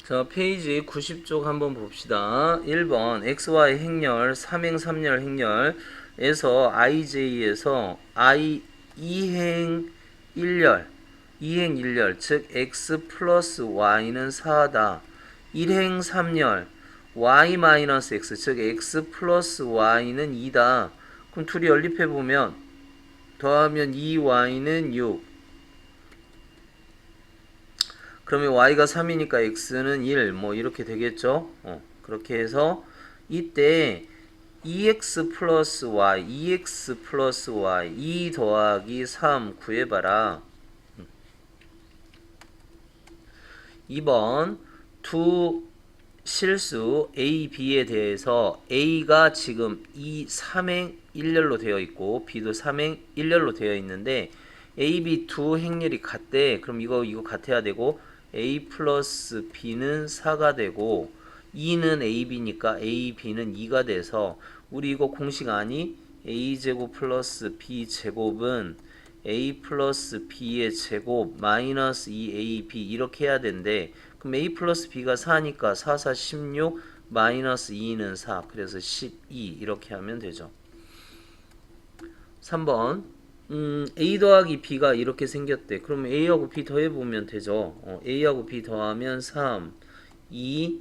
자, 페이지 90쪽 한번 봅시다. 1번 XY 행렬 3행 3열 행렬에서 IJ에서 I 2행 1열 2행 1열 즉 X 플러스 Y는 4다. 1행 3열 Y 마이너스 X 즉 X 플러스 Y는 2다. 그럼 둘이 연립해보면 더하면 2Y는 6. 그러면 y가 3이니까 x는 1, 뭐 이렇게 되겠죠. 그렇게 해서 이때 2x 플러스 y, 2x 플러스 y, 2 더하기 3 구해봐라. 2번 두 실수 A, B에 대해서 A가 지금 3행 1열로 되어 있고 B도 3행 1열로 되어 있는데 A, B 두 행렬이 같대. 그럼 이거 같아야 되고 A 플러스 B는 4가 되고 2는 AB니까 A, B는 2가 돼서 우리 이거 공식 아니? A제곱 플러스 B제곱은 A 플러스 B의 제곱 마이너스 2AB 이렇게 해야 된대. 그럼 A 플러스 B가 4니까 4, 4, 16 마이너스 2는 4 그래서 12 이렇게 하면 되죠. 3번 A 더하기 B가 이렇게 생겼대. 그럼 A하고 B 더해보면 되죠. A하고 B 더하면 3 2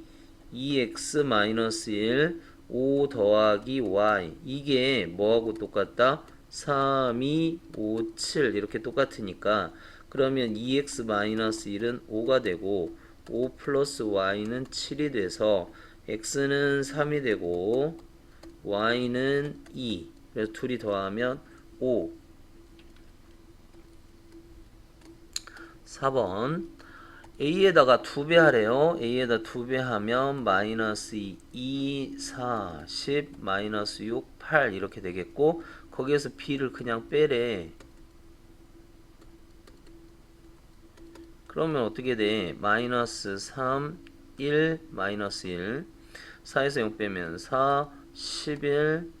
2x 마이너스 1 5 더하기 y 이게 뭐하고 똑같다? 3, 2, 5, 7 이렇게 똑같으니까 그러면 2x 마이너스 1은 5가 되고 5 플러스 y는 7이 돼서 x는 3이 되고 y는 2 그래서 둘이 더하면 5. 4번 A에다가 2배 하래요. A에다 2배 하면 마이너스 2, 4, 10, 마이너스 6, 8 이렇게 되겠고 거기에서 B를 그냥 빼래. 그러면 어떻게 돼? 마이너스 3, 1, 마이너스 1 4에서 0 빼면 4, 11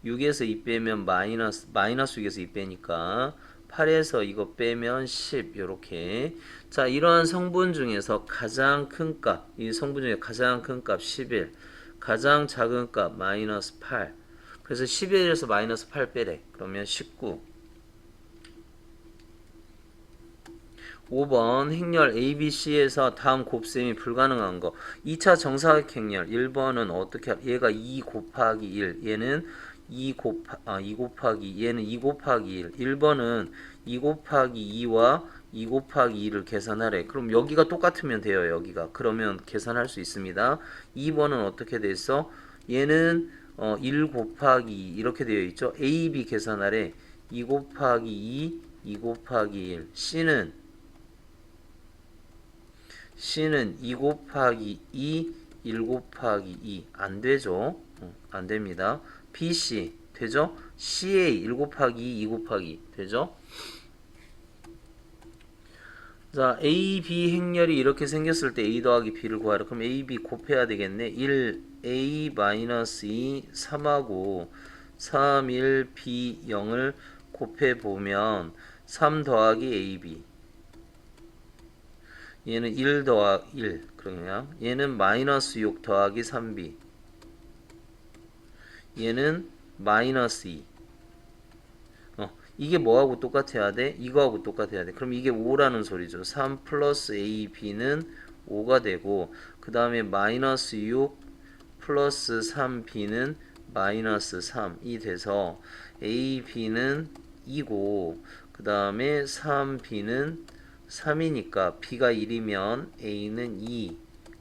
6에서 2 빼면 마이너스 6에서 2 빼니까 8에서 이거 빼면 10 요렇게. 자, 이러한 성분 중에서 가장 큰 값, 이 성분 중에 가장 큰 값 11, 가장 작은 값 마이너스 8. 그래서 11에서 마이너스 8 빼래. 그러면 19. 5번 행렬 ABC에서 다음 곱셈이 불가능한 거. 2차 정사각 행렬 1번은 어떻게 얘가 2 곱하기 1 얘는 2 곱하기 얘는 2 곱하기 1 1번은 2 곱하기 2와 2 곱하기 2를 계산하래. 그럼 여기가 똑같으면 돼요. 여기가. 그러면 계산할 수 있습니다. 2번은 어떻게 돼 있어? 얘는 1 곱하기 2 이렇게 되어 있죠. A, B 계산하래. 2 곱하기 2 2 곱하기 1 C는 2 곱하기 2, 1 곱하기 2. 안 되죠? 안 됩니다. BC 되죠? CA 1 곱하기 2, 2 곱하기 2 되죠? 자, A, B 행렬이 이렇게 생겼을 때 A 더하기 B를 구하라. 그럼 A, B 곱해야 되겠네. 1, A 마이너스 2, 3하고 3, 1, B, 0을 곱해보면 3 더하기 AB 얘는 1 더하기 1 그러냐 얘는 마이너스 6 더하기 3b 얘는 마이너스 2 이게 뭐하고 똑같아야 돼? 이거하고 똑같아야 돼. 그럼 이게 5라는 소리죠. 3 플러스 AB는 5가 되고 그 다음에 마이너스 6 플러스 3B는 마이너스 3이 돼서 AB는 2고 그 다음에 3B는 3이니까 B가 1이면 A는 2,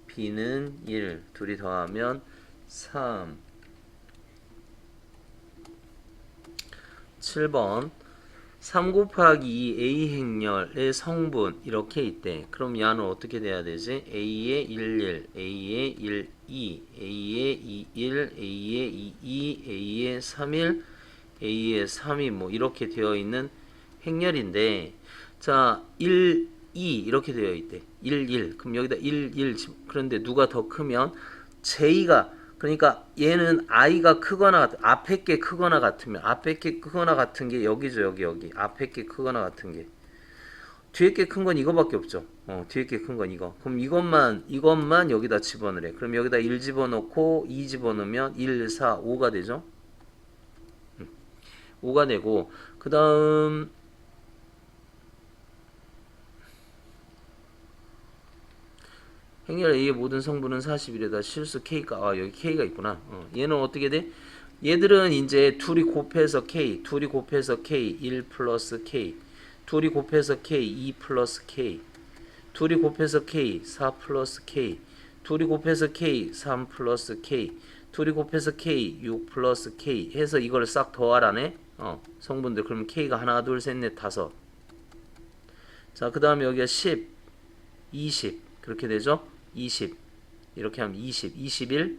B는 1 둘이 더하면 3. 7번 3 곱하기 2 A 행렬의 성분 이렇게 있대. 그럼 얘는 어떻게 돼야 되지? A의 1, 1, A의 1, 2, A의 2, 1, A의 2, 2, A의 3, 1, A의 3, 2 뭐 이렇게 되어 있는 행렬인데 자 1, 2 이렇게 되어 있대. 1, 1 그럼 여기다 1, 1 그런데 누가 더 크면 J가 그러니까 얘는 i가 크거나 앞에 게 크거나 같으면 앞에 게 크거나 같은 게 여기죠. 여기 앞에 게 크거나 같은 게 뒤에 게 큰 건 이거밖에 없죠. 뒤에 게 큰 건 이거. 그럼 이것만 여기다 집어넣으래. 그럼 여기다 1 집어넣고 2 집어넣으면 1, 4, 5가 되죠. 5가 되고, 그 다음 행렬 A의 모든 성분은 41에다 실수 K가, 여기 K가 있구나. 얘는 어떻게 돼? 얘들은 이제 둘이 곱해서 K, 1 플러스 K, 둘이 곱해서 K, 2 플러스 K, 둘이 곱해서 K, 4 플러스 K, 둘이 곱해서 K, 3 플러스 K, 둘이 곱해서 K, 6 플러스 K 해서 이걸 싹 더하라네. 성분들. 그러면 K가 하나, 둘, 셋, 넷, 다섯. 자, 그 다음에 여기가 10, 20 그렇게 되죠? 20 이렇게 하면 20, 21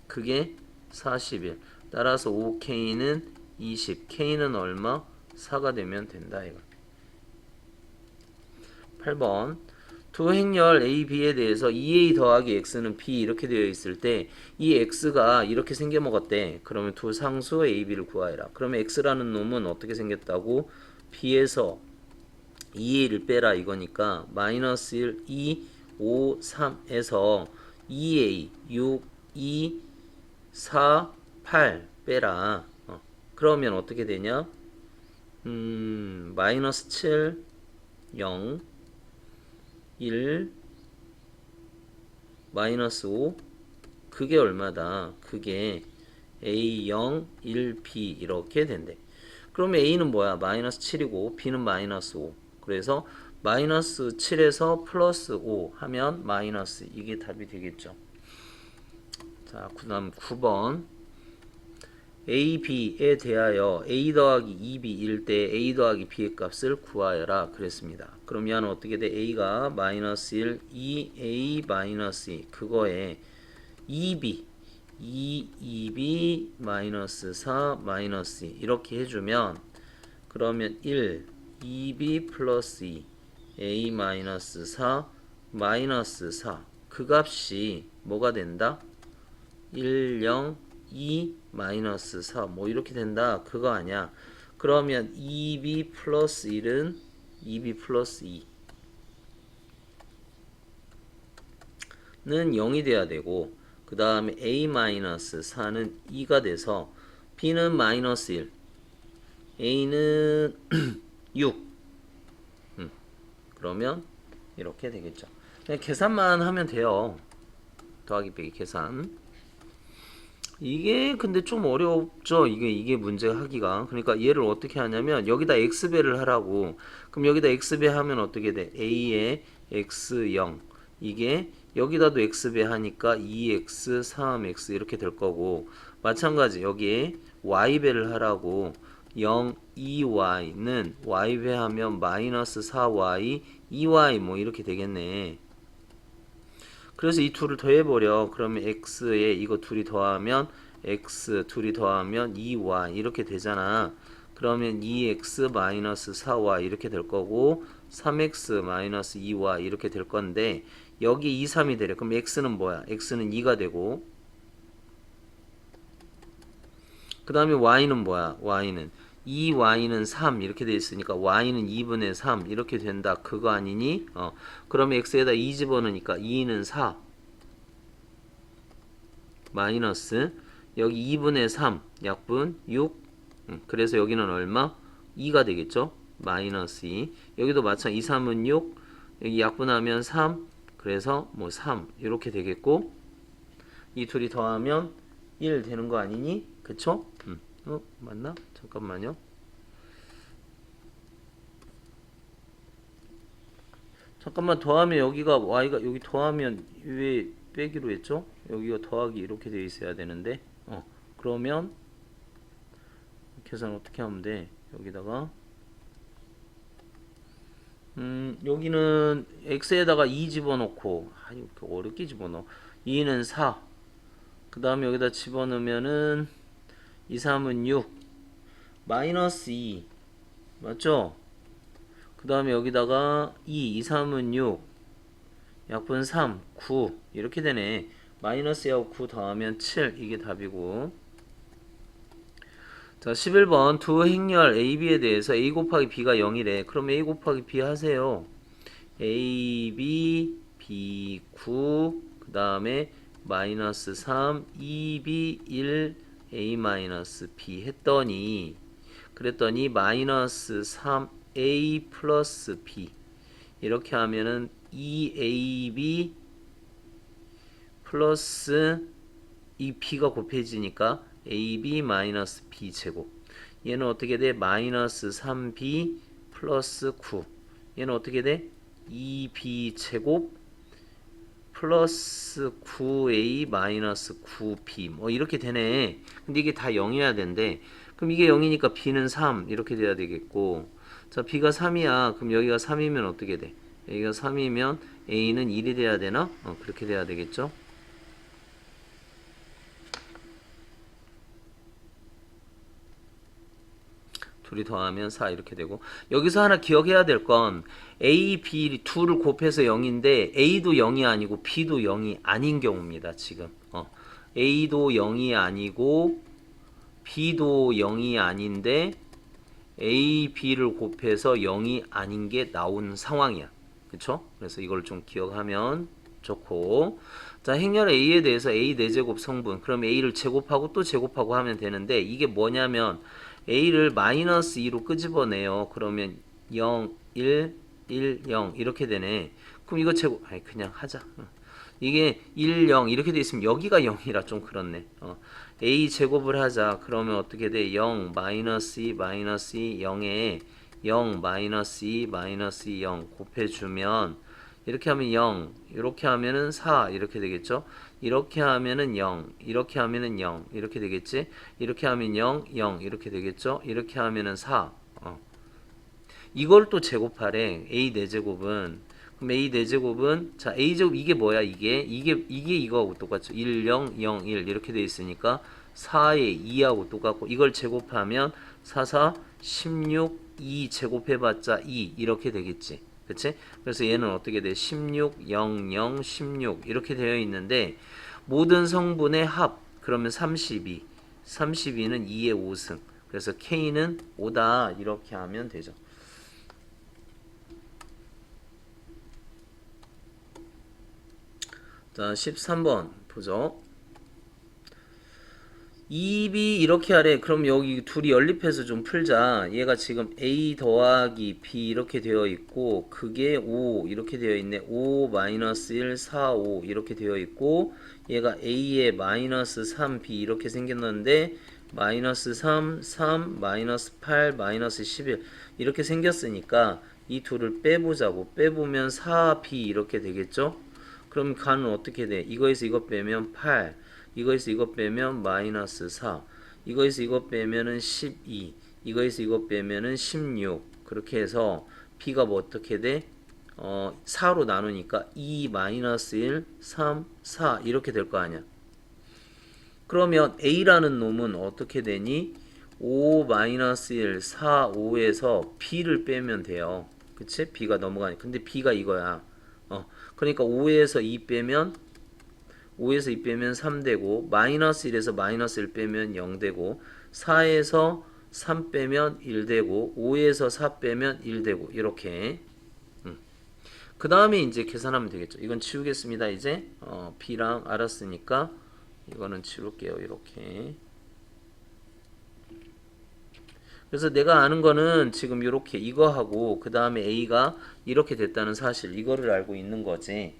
그게 41 따라서 5K는 20 K는 얼마? 4가 되면 된다 이거. 8번 두 행렬 A, B에 대해서 2A 더하기 X는 B 이렇게 되어 있을 때 이 X가 이렇게 생겨먹었대. 그러면 두 상수 A, B를 구하여라. 그러면 X라는 놈은 어떻게 생겼다고? B에서 2A를 빼라 이거니까 마이너스 1, 2, 5, 3에서 2A, 6, 2, 4, 8 빼라. 그러면 어떻게 되냐? 마이너스 7, 0, 1, 마이너스 5 그게 얼마다? 그게 A, 0, 1, B 이렇게 된대. 그러면 A는 뭐야? 마이너스 7이고 B는 마이너스 5. 그래서 마이너스 7에서 플러스 5 하면 마이너스 이게 답이 되겠죠. 자, 그 다음 9번 A, B에 대하여 A 더하기 2B일 때 A 더하기 B의 값을 구하여라 그랬습니다. 그럼 얘는 어떻게 돼? A가 마이너스 1, 2A 마이너스 2 그거에 2B 2B 마이너스 4 마이너스 2 이렇게 해주면 그러면 1 2B 플러스 2 A 마이너스 4 마이너스 4 그 값이 뭐가 된다? 1, 0, 2 마이너스 4 뭐 이렇게 된다 그거 아니야. 그러면 2B 플러스 1은 2B 플러스 2는 0이 돼야 되고 그 다음에 A 마이너스 4는 2가 돼서 B는 마이너스 1 A는 6 그러면 이렇게 되겠죠. 그냥 계산만 하면 돼요. 더하기 빼기 계산. 이게 근데 좀 어렵죠. 이게 문제 하기가. 그러니까 얘를 어떻게 하냐면 여기다 x배를 하라고. 그럼 여기다 x배 하면 어떻게 돼? a에 x0 이게 여기다도 x배 하니까 2x 3x 이렇게 될 거고 마찬가지 여기에 y배를 하라고 0 2y는 y배 하면 마이너스 4y 2y 뭐 이렇게 되겠네. 그래서 이 둘을 더해버려. 그러면 x에 이거 둘이 더하면 x 둘이 더하면 2y 이렇게 되잖아. 그러면 2x 마이너스 4y 이렇게 될 거고 3x 마이너스 2y 이렇게 될 건데 여기 2, 3이 되래. 그럼 x는 뭐야? x는 2가 되고 그 다음에 y는 뭐야? y는 2y는 3 이렇게 돼 있으니까 y는 2분의 3 이렇게 된다. 그거 아니니? 그러면 x에다 2 집어넣으니까 2는 4 마이너스 여기 2분의 3 약분 6 그래서 여기는 얼마? 2가 되겠죠? 마이너스 2 여기도 마찬가지 2, 3은 6 여기 약분하면 3 그래서 뭐 3 이렇게 되겠고 이 둘이 더하면 1 되는 거 아니니? 그쵸? 맞나? 잠깐만요. 잠깐만 더하면 여기가 y가 여기 더하면 왜 빼기로 했죠? 여기가 더하기 이렇게 돼 있어야 되는데 그러면 계산 어떻게 하면 돼? 여기다가 여기는 x에다가 2 집어넣고 이렇게 어렵게 집어넣어 2는 4 그 다음에 여기다 집어넣으면은 2, 3은 6 마이너스 2 맞죠? 그 다음에 여기다가 2, 3은 6 약분 3, 9 이렇게 되네. 마이너스 하고 9 더하면 7 이게 답이고 자, 11번 두 행렬 A, B에 대해서 A 곱하기 B가 0이래. 그럼 A 곱하기 B 하세요. A, B, B 9, 그 다음에 마이너스 3, 2B 1, A 마이너스 B 했더니 그랬더니 마이너스 3A 플러스 B 이렇게 하면은 2AB 플러스 이 B가 곱해지니까 AB 마이너스 B 제곱 얘는 어떻게 돼? 마이너스 3B 플러스 9 얘는 어떻게 돼? 2B 제곱 플러스 9A 마이너스 9B 뭐 이렇게 되네. 근데 이게 다 0이어야 된대. 그럼 이게 0이니까 B는 3 이렇게 돼야 되겠고 자 B가 3이야. 그럼 여기가 3이면 어떻게 돼? 여기가 3이면 A는 1이 돼야 되나? 그렇게 돼야 되겠죠? 둘이 더하면 4 이렇게 되고 여기서 하나 기억해야 될 건 A, B 둘을 곱해서 0인데 A도 0이 아니고 B도 0이 아닌 경우입니다. 지금 A도 0이 아니고 B도 0이 아닌데 A, B를 곱해서 0이 아닌 게 나온 상황이야. 그쵸? 그래서 이걸 좀 기억하면 좋고 자 행렬 A에 대해서 A 4제곱 성분 그럼 A를 제곱하고 또 제곱하고 하면 되는데 이게 뭐냐면 A를 마이너스 2로 끄집어내요. 그러면 0, 1, 1, 0 이렇게 되네. 그럼 이거 제곱 아니 그냥 하자. 이게 1, 0 이렇게 돼 있으면 여기가 0이라 좀 그렇네. A 제곱을 하자. 그러면 어떻게 돼? 0, 마이너스 2, 마이너스 2, 0에 0, 마이너스 2, 마이너스 2, 0 곱해주면 이렇게 하면 0, 이렇게 하면은 4 이렇게 되겠죠? 이렇게 하면은 0, 이렇게 하면은 0 이렇게 되겠지? 이렇게 하면 0, 0 이렇게 되겠죠? 이렇게 하면은 4 이걸 또 제곱하래. A 4제곱은 그럼 A 4제곱은 자 A 제곱 이게 뭐야 이게 이거하고 똑같죠. 1, 0, 0, 1 이렇게 돼 있으니까 4에 2하고 똑같고 이걸 제곱하면 4, 4, 16, 2 제곱해봤자 2 이렇게 되겠지. 그치? 그래서 얘는 어떻게 돼? 16, 0, 0, 16 이렇게 되어 있는데 모든 성분의 합 그러면 32 32는 2의 5승 그래서 K는 5다 이렇게 하면 되죠. 자 13번 보죠. 2B 이렇게 하래. 그럼 여기 둘이 연립해서 좀 풀자. 얘가 지금 A 더하기 B 이렇게 되어 있고 그게 5 이렇게 되어 있네. 5 마이너스 1 4 5 이렇게 되어 있고 얘가 A에 마이너스 3 B 이렇게 생겼는데 마이너스 3 3 마이너스 8 마이너스 11 이렇게 생겼으니까 이 둘을 빼보자고. 빼보면 4B 이렇게 되겠죠. 그럼 간은 어떻게 돼? 이거에서 이거 빼면 8 이거에서 이거 빼면 마이너스 4 이거에서 이거 빼면은 12 이거에서 이거 빼면은 16 그렇게 해서 B가 뭐 어떻게 돼? 4로 나누니까 2 마이너스 1 3 4 이렇게 될 거 아니야. 그러면 A라는 놈은 어떻게 되니? 5 마이너스 1 4 5에서 B를 빼면 돼요. 그치? B가 넘어가니 근데 B가 이거야. 그러니까 5에서 2 빼면 5에서 2 빼면 3 되고 마이너스 1에서 마이너스 1 빼면 0 되고 4에서 3 빼면 1 되고 5에서 4 빼면 1 되고 이렇게 그 다음에 이제 계산하면 되겠죠. 이건 치우겠습니다. 이제 B랑 알았으니까 이거는 치울게요. 이렇게 그래서 내가 아는 거는 지금 이렇게 이거하고 그 다음에 A가 이렇게 됐다는 사실 이거를 알고 있는 거지.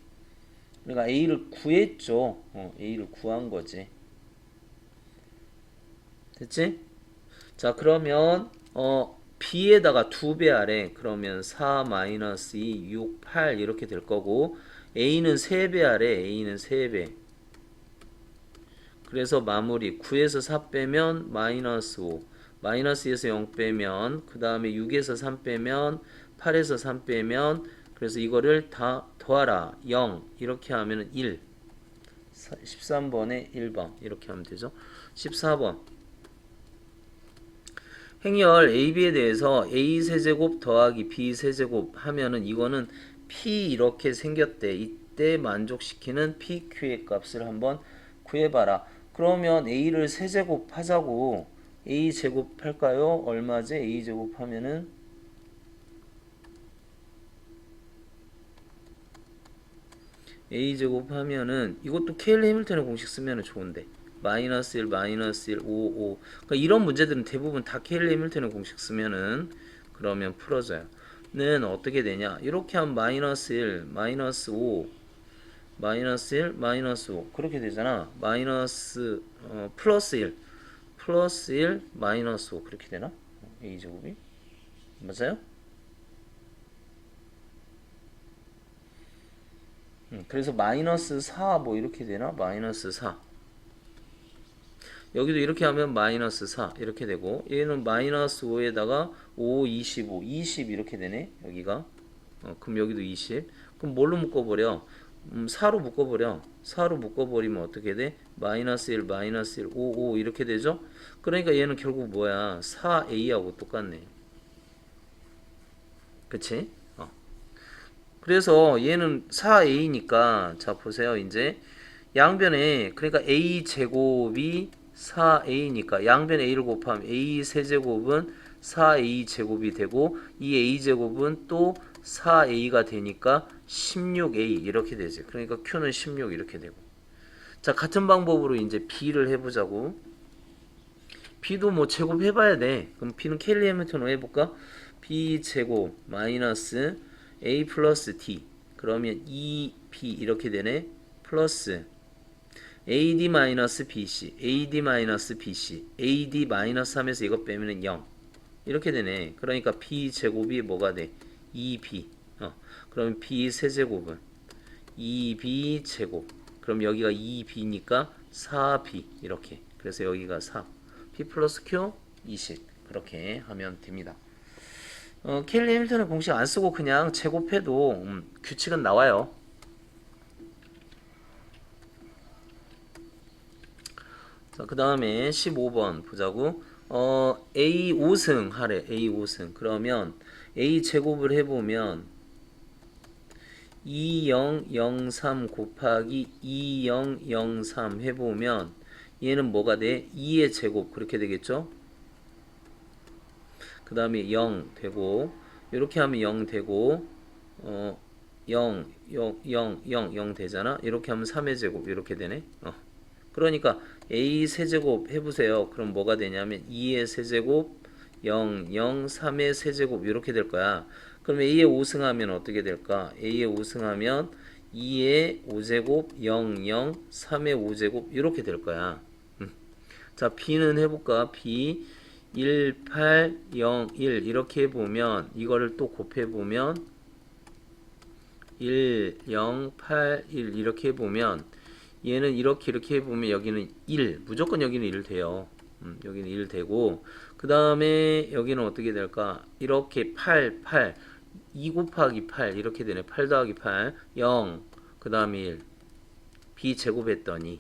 그러니까 A를 구했죠. A를 구한 거지. 됐지? 자 그러면 B에다가 2배 하래. 그러면 4 마이너스 2 6 8 이렇게 될 거고 A는 3배 하래. A는 3배. 그래서 마무리 9에서 4 빼면 마이너스 5 마이너스 2에서 0 빼면 그 다음에 6에서 3 빼면 8에서 3 빼면 그래서 이거를 다 더하라 0 이렇게 하면 1 13번에 1번 이렇게 하면 되죠. 14번 행렬 AB에 대해서 A 세제곱 더하기 B 세제곱 하면은 이거는 P 이렇게 생겼대. 이때 만족시키는 PQ의 값을 한번 구해봐라. 그러면 A를 세제곱 하자고. a 제곱 할까요? 얼마지? a 제곱 하면은 a 제곱 하면은 이것도 케일리 해밀턴의 공식 쓰면은 좋은데 마이너스 1 마이너스 1 5 5 그러니까 이런 문제들은 대부분 다 케일리 해밀턴의 공식 쓰면은 그러면 풀어져요. 는 어떻게 되냐? 이렇게 하면 마이너스 1 마이너스 5 마이너스 1 마이너스 5 그렇게 되잖아. 마이너스 플러스 1 플러스 1 마이너스 5 그렇게 되나? a 제곱이 맞아요? 그래서 마이너스 4 뭐 이렇게 되나? 마이너스 4 여기도 이렇게 하면 마이너스 4 이렇게 되고 얘는 마이너스 5에다가 5 25 20 이렇게 되네 여기가 그럼 여기도 20 그럼 뭘로 묶어버려 4로 묶어버려 4로 묶어버리면 어떻게 돼? 마이너스 1 마이너스 1 5 5 이렇게 되죠? 그러니까 얘는 결국 뭐야 4a하고 똑같네 그치? 그래서 얘는 4a니까 자 보세요 이제 양변에 그러니까 a 제곱이 4a니까 양변에 a를 곱하면 a 세제곱은 4a 제곱이 되고 이 a 제곱은 또 4a가 되니까 16a 이렇게 되지. 그러니까 q는 16 이렇게 되고. 자 같은 방법으로 이제 b를 해보자고. b도 뭐 제곱 해봐야 돼. 그럼 b는 켈리 해밀턴으로 해볼까? b 제곱 마이너스 a 플러스 t 그러면 2b 이렇게 되네. 플러스 AD 마이너스 BC, AD 마이너스 BC, AD 마이너스 하면서 이거 빼면은 0 이렇게 되네. 그러니까 B 제곱이 뭐가 돼? 2B. 그러면 B 세제곱은 2B 제곱. 그럼 여기가 2B니까 4B 이렇게. 그래서 여기가 4. P 플러스 Q 20 그렇게 하면 됩니다. 켈리 해밀턴의 공식 안 쓰고 그냥 제곱해도 규칙은 나와요. 자, 그 다음에 15번 보자고. A 5승 하래. A 5승. 그러면 A 제곱을 해보면 2003 곱하기 2003 해보면 얘는 뭐가 돼? 2의 제곱 그렇게 되겠죠? 그 다음에 0 되고 이렇게 하면 0 되고 0, 0, 0, 0, 0 되잖아? 이렇게 하면 3의 제곱 이렇게 되네? 그러니까 a 세제곱 해보세요. 그럼 뭐가 되냐면 2의 세제곱 0, 0, 3의 세제곱 이렇게 될 거야. 그럼 a의 5승하면 어떻게 될까? a의 5승하면 2의 5제곱 0, 0, 3의 5제곱 이렇게 될 거야. 자 b는 해볼까? b 1, 8, 0, 1 이렇게 해보면 이거를 또 곱해보면 1, 0, 8, 1 이렇게 해보면 얘는 이렇게 해보면 여기는 1 무조건 여기는 1 돼요. 여기는 1 되고 그 다음에 여기는 어떻게 될까? 이렇게 8 8 2 곱하기 8 이렇게 되네. 8 더하기 8 0 그 다음에 1 b 제곱했더니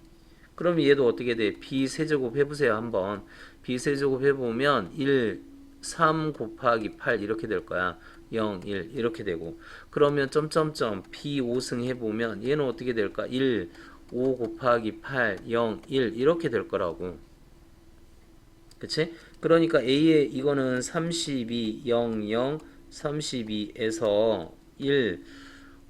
그럼 얘도 어떻게 돼? b 세제곱 해보세요 한번. b 세제곱 해보면 1 3 곱하기 8 이렇게 될 거야. 0 1 이렇게 되고 그러면 점점점 b 5승 해보면 얘는 어떻게 될까? 1 5 곱하기 8 0 1 이렇게 될 거라고. 그치? 그러니까 A의 이거는 32 0 0 32에서 1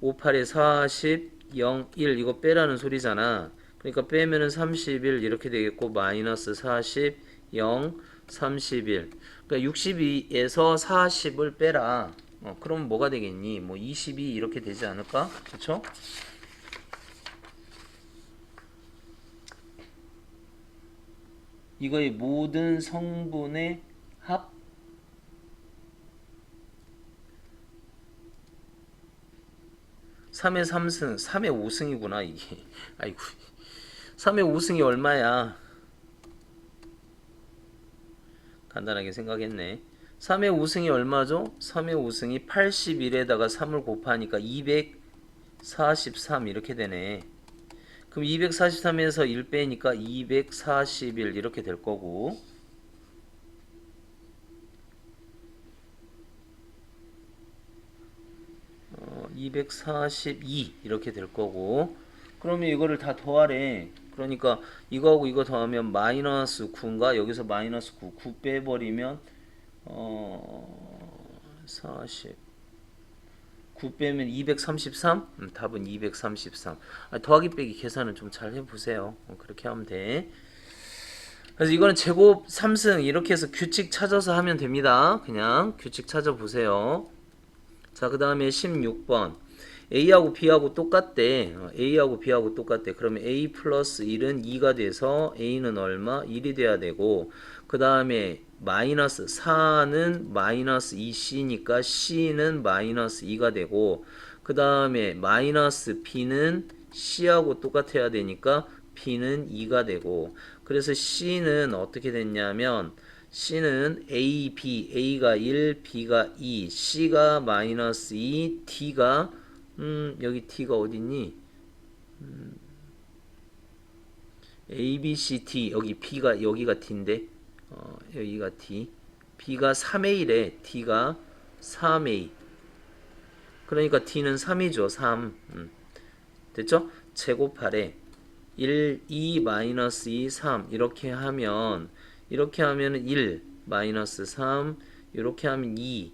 5 8에 40 0 1 이거 빼라는 소리잖아. 그러니까 빼면은 31 이렇게 되겠고 마이너스 40 0 31 그러니까 62에서 40을 빼라. 그럼 뭐가 되겠니? 뭐 22 이렇게 되지 않을까? 그쵸? 이거의 모든 성분의 합 3의 3승 3의 5승이구나 이게 아이고 3의 5승이 얼마야 간단하게 생각했네 3의 5승이 얼마죠? 3의 5승이 81에다가 3을 곱하니까 243 이렇게 되네 그럼 243에서 1 빼니까 241 이렇게 될 거고 242 이렇게 될 거고 그러면 이거를 다 더하래 그러니까 이거하고 이거 더하면 마이너스 9인가? 여기서 마이너스 9 빼버리면 40 9 빼면 233? 답은 233. 더하기 빼기 계산은 좀 잘 해보세요. 그렇게 하면 돼. 그래서 이거는 제곱 3승 이렇게 해서 규칙 찾아서 하면 됩니다. 그냥 규칙 찾아보세요. 자, 그 다음에 16번. A하고 B하고 똑같대. A하고 B하고 똑같대. 그러면 A 플러스 1은 2가 돼서 A는 얼마? 1이 돼야 되고, 그 다음에 마이너스 4는 마이너스 2C니까 C는 마이너스 2가 되고, 그 다음에 마이너스 B는 C하고 똑같아야 되니까 B는 2가 되고, 그래서 C는 어떻게 됐냐면 C는 A, B, A가 1, B가 2, C가 마이너스 2, D가 여기 T가 어딨니? A, B, C, D 여기 B가 여기가 T인데 여기가 D B가 3A래 D가 3A 그러니까 D는 3이죠 3 됐죠? 제곱하래 1, 2, 마이너스 2, 3 이렇게 하면 1 마이너스 3 이렇게 하면 2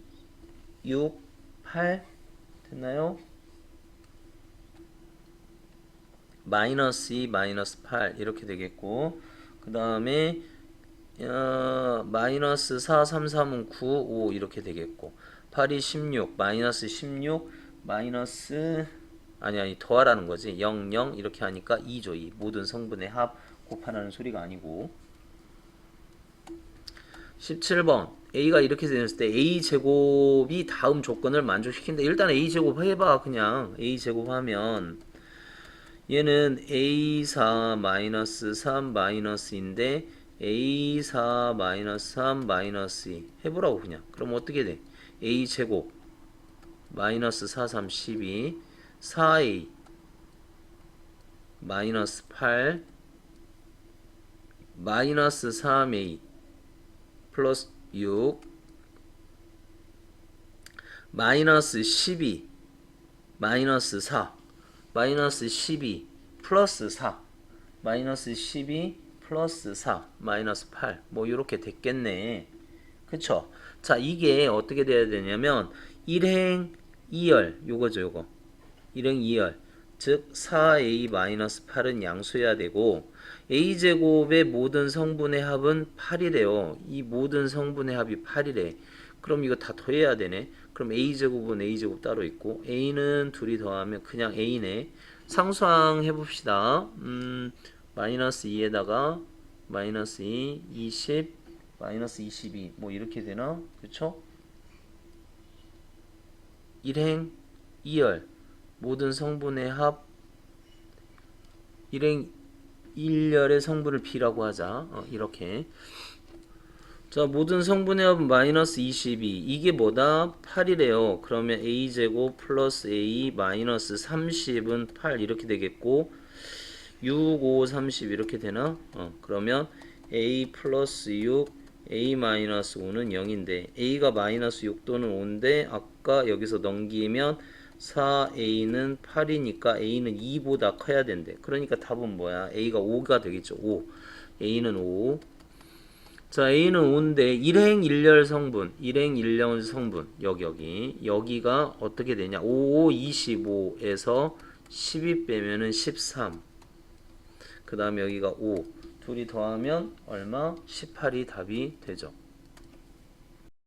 6, 8 됐나요? 마이너스 2, 마이너스 8 이렇게 되겠고 그 다음에 마이너스 4, 3, 3은 9, 5 이렇게 되겠고 8이 16, 마이너스 16 마이너스 아니 더하라는 거지 0, 0 이렇게 하니까 2죠 2 모든 성분의 합 곱하라는 소리가 아니고 17번 A가 이렇게 되었을 때 A제곱이 다음 조건을 만족시킨다. 일단 A제곱 해봐 그냥 A제곱 하면 얘는 A4 마이너스 3 마이너스인데 A4 마이너스 3 마이너스 2 해보라고 그냥 그럼 어떻게 돼? A제곱 마이너스 4, 3, 12 4A 마이너스 8 마이너스 3A 플러스 6 마이너스 12 마이너스 4 마이너스 12 플러스 4 마이너스 12 플러스 4 마이너스 8 뭐 이렇게 됐겠네 그쵸? 자 이게 어떻게 돼야 되냐면 1행 2열 요거죠 요거 1행 2열 즉 4a 마이너스 8은 양수해야 되고 a제곱의 모든 성분의 합은 8이래요. 이 모든 성분의 합이 8이래. 그럼 이거 다 더해야 되네. 그럼 a제곱은 a제곱 따로 있고 a는 둘이 더하면 그냥 a네. 상수항 해봅시다. 마이너스 2에다가 마이너스 2, 20, 마이너스 22 뭐 이렇게 되나? 그쵸? 1행 2열 모든 성분의 합 1행 1열의 성분을 B라고 하자. 이렇게. 자, 모든 성분의 합은 마이너스 22. 이게 뭐다? 8이래요. 그러면 A제곱 플러스 A 마이너스 30은 8 이렇게 되겠고 6, 5, 30 이렇게 되나? 그러면 A 플러스 6 A 마이너스 5는 0인데 A가 마이너스 6 또는 5인데 아까 여기서 넘기면 4A는 8이니까 A는 2보다 커야 된대. 그러니까 답은 뭐야? A가 5가 되겠죠. 5. A는 5. 자, A는 5인데 1행 1열 성분, 1행 1열 성분 여기가 어떻게 되냐? 5, 25에서 12 빼면은 13. 그 다음에 여기가 5. 둘이 더하면 얼마? 18이 답이 되죠.